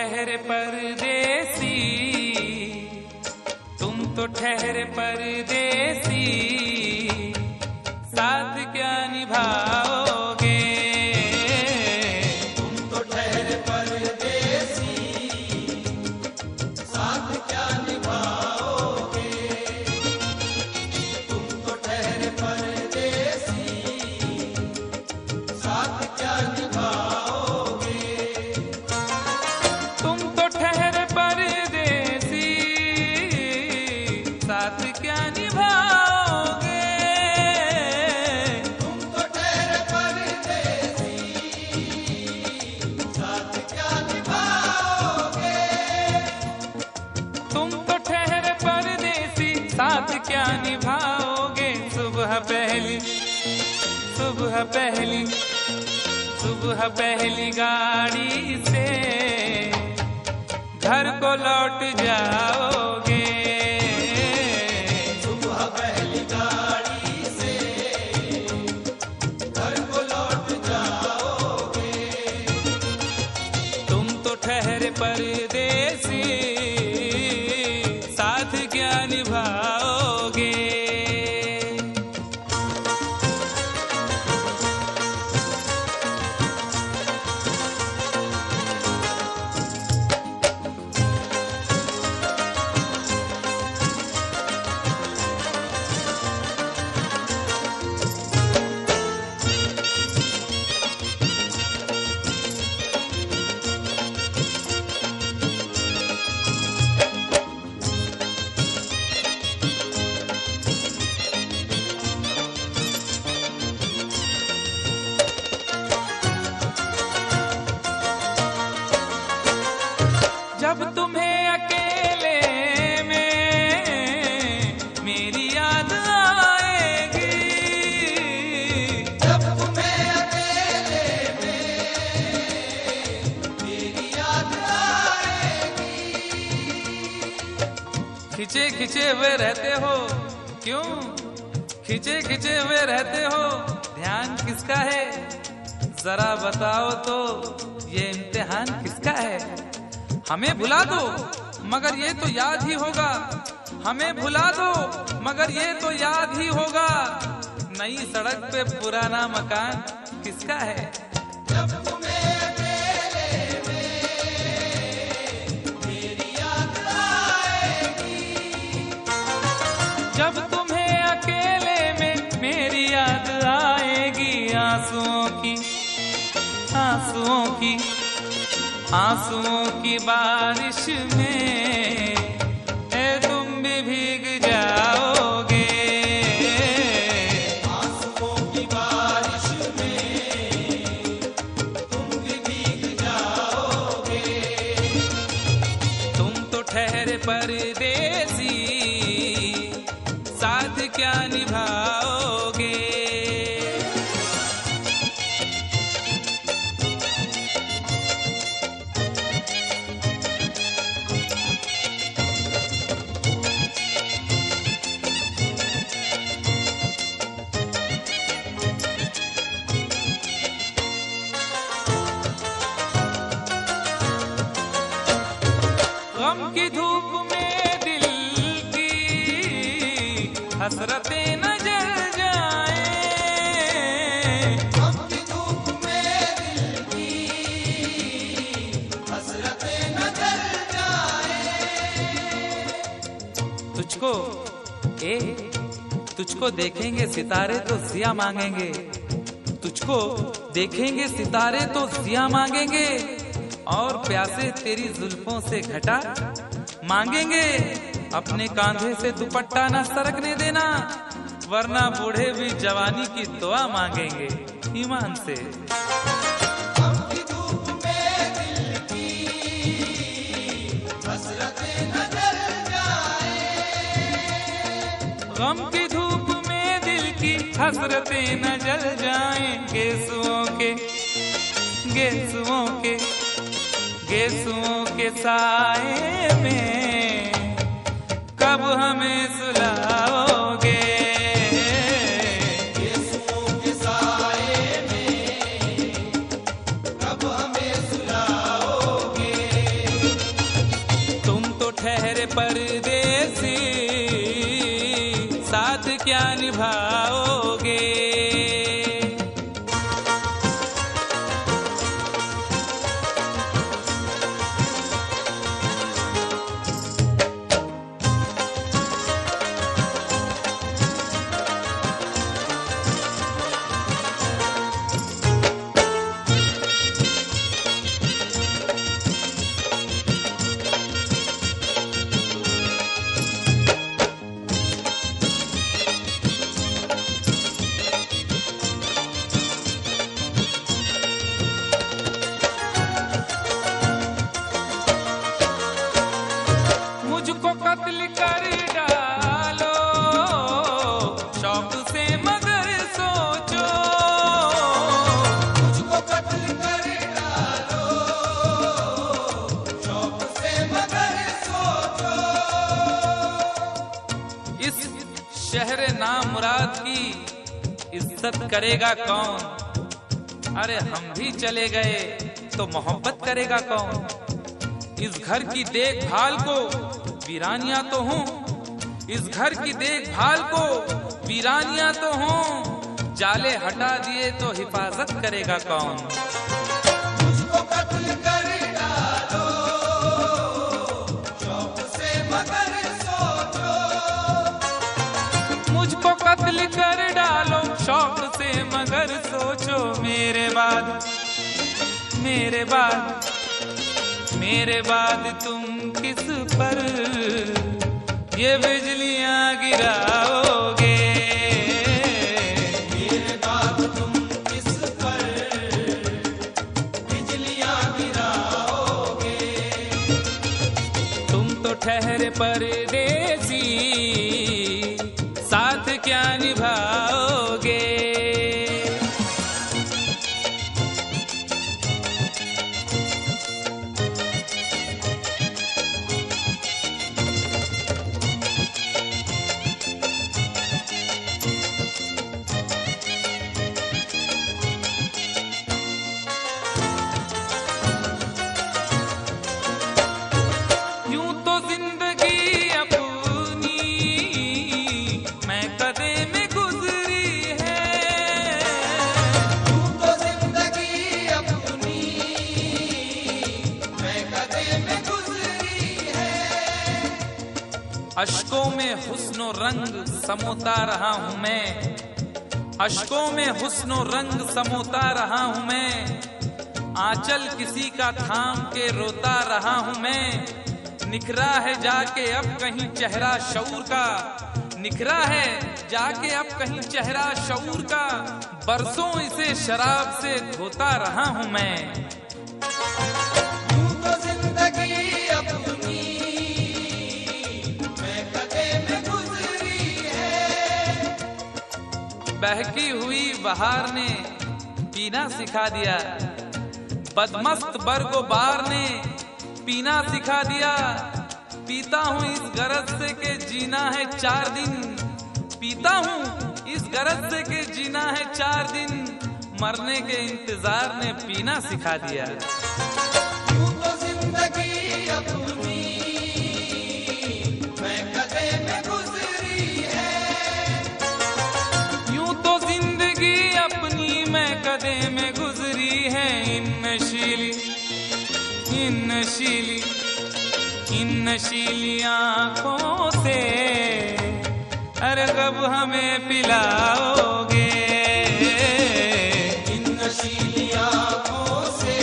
ठहरे परदेसी, तुम तो ठहरे परदेसी, साथ क्या निभाओगे? तुम तो ठहरे परदेसी, साथ क्या निभाओगे? तुम तो ठहरे परदेसी, साथ क्या निभाओगे? तुम तो ठहरे परदेसी, साथ क्या निभाओगे? तुम तो ठहरे परदेसी, साथ क्या निभाओगे? तुम तो ठहरे परदेसी, साथ क्या निभाओगे? सुबह पहली, सुबह पहली, सुबह पहली गाड़ी से घर को लौट जाओगे। सुबह पहली गाड़ी से घर को लौट जाओगे। तुम तो ठहरे परदेसी, साथ क्या निभाओगे? जब तुम्हें अकेले में मेरी याद आएगी, जब तुम्हें अकेले में मेरी याद आएगी। खिंचे खिंचे हुए रहते हो क्यों? खिंचे खिंचे हुए रहते हो, ध्यान किसका है? जरा बताओ तो, ये इम्तिहान किसका है? हमें भुला दो मगर ये तो याद ही होगा, हमें भुला दो मगर ये तो याद ही होगा। नई सड़क पे पुराना मकान किसका है? जब तुम्हें अकेले में मेरी याद आएगी। जब तुम्हें अकेले में मेरी याद आएगी, आंसुओं की, आंसुओं की, आंसुओं की बारिश में तुम भी भीग जाओगे। आंसुओं की बारिश में तुम भी भीग जाओगे। तुम तो ठहरे परदेसी, साथ क्या निभाओगे? गम की धूप में दिल की हसरतें न जल जाए। गम की धूप में दिल की हसरतें न जल जाए। तुझको तुझको देखेंगे सितारे तो जिया मांगेंगे, तुझको देखेंगे सितारे तो जिया मांगेंगे, और प्यासे तेरी जुल्फों से घटा मांगेंगे। अपने कांधे से दुपट्टा न सरकने देना, वरना बूढ़े भी जवानी की दुआ मांगेंगे ईमान से। गम की धूप में दिल की हसरतें न जल जाए। गम की धूप में दिल की हसरतें न जल जाएं। गेसुओं के, गेसुओं के, गेसुओं के साए में कब हमें सुलाओगे? गेसुओं के साए में कब हमें सुलाओगे? ठहरे परदेसी, साथ क्या निभाओगे? मुझको कत्ल कर डालो शौक से मगर सोचो, मुझको कत्ल कर डालो शौक से मगर सोचो। इस शहर नामुराद की इज्जत करेगा कौन? अरे हम भी चले गए तो मोहब्बत करेगा कौन? इस घर की देखभाल को वीरानियां तो हूँ, इस घर की देखभाल को वीरानियां तो हूँ, जाले हटा दिए तो हिफाजत करेगा कौन? मुझको कत्ल कर डालो शौक से मगर सोचो। मुझको कत्ल कर डालो शौक से मगर सोचो, मेरे बाद मेरे बाद मेरे बाद तुम किस पर ये बिजलियां गिराओगे? मेरे बाद तुम किस पर बिजलियां गिराओगे? तुम तो ठहरे परदेसी, साथ क्या निभाओगे? यूं तो जिंदगी अपनी मैं कदे में गुजरी है, यूं तो जिंदगी अपनी मैं कदे में गुजरी है। अश्कों में हुस्नो रंग समोता रहा हूं मैं, अश्कों में हुस्नो रंग समोता रहा हूं मैं, आंचल किसी का थाम के रोता रहा हूं मैं। निखरा है जाके अब कहीं चेहरा शऊर का, निखरा है जाके अब कहीं चेहरा शऊर का, बरसों इसे शराब से धोता रहा हूं मैं। यूं तो जिंदगी अपनी मैं कदे में गुजरी है। बहकी हुई बहार ने पीना सिखा दिया, बदमस्त बरगो बार ने पीना सिखा दिया। पीता हूँ इस गरज से के जीना है 4 दिन, पीता हूँ इस गरज से के जीना है 4 दिन, मरने के इंतजार ने पीना सिखा दिया। यूं तो जिंदगी अपनी मैं कदे में गुजरी है। यूं तो जिंदगी अपनी मैं कदे में गुजरी है। इन नशीली आंखों से अरे कब हमें पिलाओगे? इन नशीली आंखों से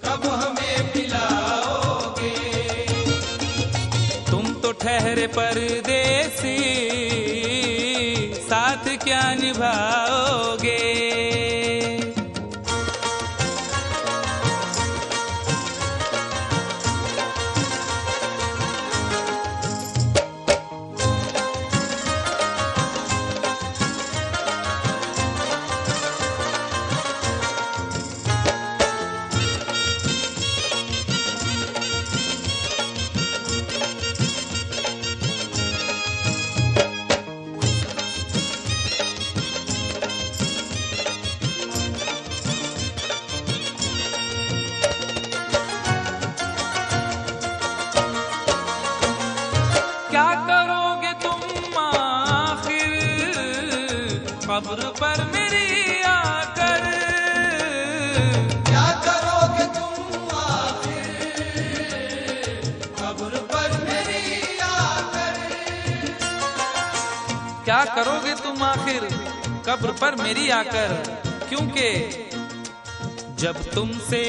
कब हमें पिलाओगे? तुम तो ठहरे परदेसी, साथ क्या निभाओगे? कब्र पर मेरी आकर। क्या करोगे तुम आखिर कब्र पर मेरी आकर। क्या करोगे तुम आखिर कब्र पर मेरी आकर, क्योंकि जब तुमसे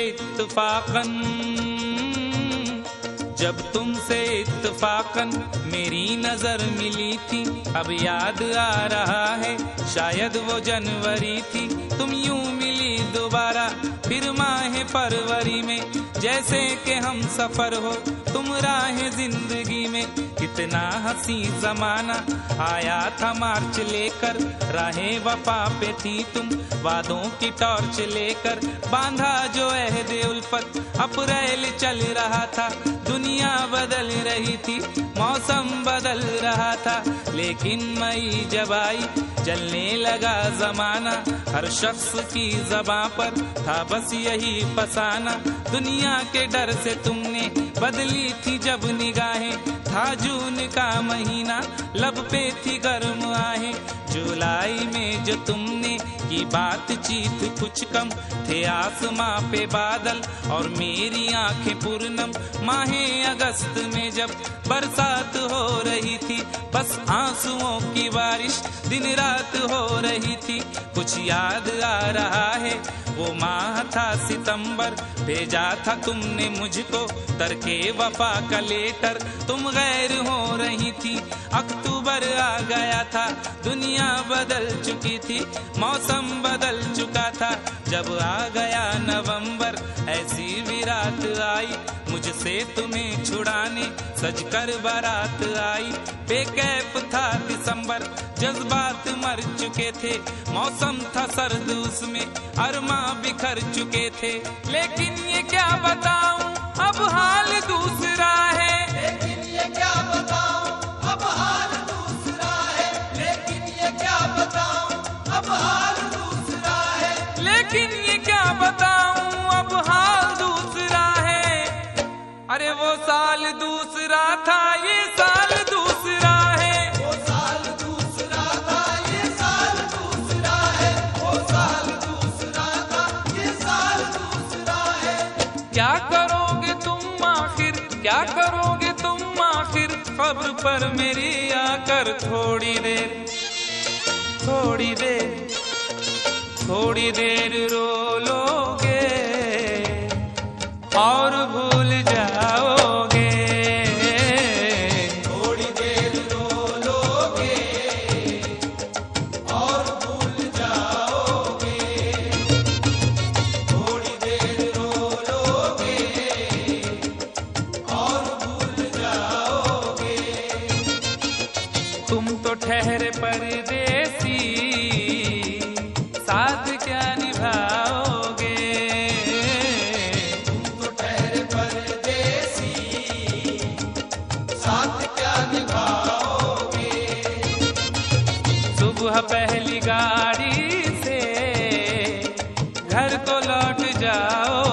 इत्तफाकन मेरी नजर मिली थी, अब याद आ रहा है शायद वो जनवरी थी। तुम यूं मिली दोबारा फिर माह फरवरी में, जैसे कि हम सफर हो तुम राह जिंदगी में। कितना हंसी जमाना आया था मार्च लेकर, राहे वफा पे थी तुम वादों की टॉर्च लेकर। बांधा जो अहदे उल्फत अप्रैल चल रहा था, दुनिया बदल रही थी, मौसम बदल रहा था। लेकिन मई जब आई चलने लगा जमाना, हर शख्स की ज़बां पर था बस यही फसाना। दुनिया के डर से तुमने बदली थी जब निगाहें, था जून का महीना लब पे थी गर्म आहें। जुलाई में जो तुमने की बातचीत कुछ कम थे आसमां पे बादल और मेरी आंखें पूर्णम। माहे अगस्त में जब बरसात हो रही थी, बस आंसुओं की बारिश दिन रात हो रही थी। कुछ याद आ रहा है वो माह था सितंबर, भेजा था तुमने मुझको तरके वफा का लेटर। तुम गैर हो रही थी, अक्टूबर आ गया था, दुनिया बदल चुकी थी, मौसम बदल चुका था। जब आ गया नवंबर ऐसी भी रात आई, मुझसे तुम्हें छुड़ाने सजकर बारात आई। बेकैफ था दिसंबर, जज्बात मर चुके थे, मौसम था सर्द उसमें अरमा बिखर चुके थे। लेकिन ये क्या बताऊं अब हाल दूसरा है, लेकिन ये क्या बताऊं अब हाल दूसरा है। लेकिन ये क्या बताऊं अब हाल दूसरा है। लेकिन ये क्या बताऊं अब हाल दूसरा है। अरे वो साल दूसरा था ये साल दूसरा है। वो साल दूसरा था ये साल दूसरा है। वो साल दूसरा था ये साल दूसरा है। क्या करोगे तुम आखिर, क्या करोगे तुम आखिर कब्र पर मेरी आकर। थोड़ी देर थोड़ी देर थोड़ी देर रो लोगे और भूल जाओगे। थोड़ी देर रो लोगे और भूल जाओगे। थोड़ी देर रो लोगे और भूल जाओगे। तुम तो ठहरे परदेसी, साथ क्या निभाओगे। तुम तो ठहरे परदेसी, साथ क्या निभाओगे। सुबह पहली गाड़ी से घर को लौट जाओ।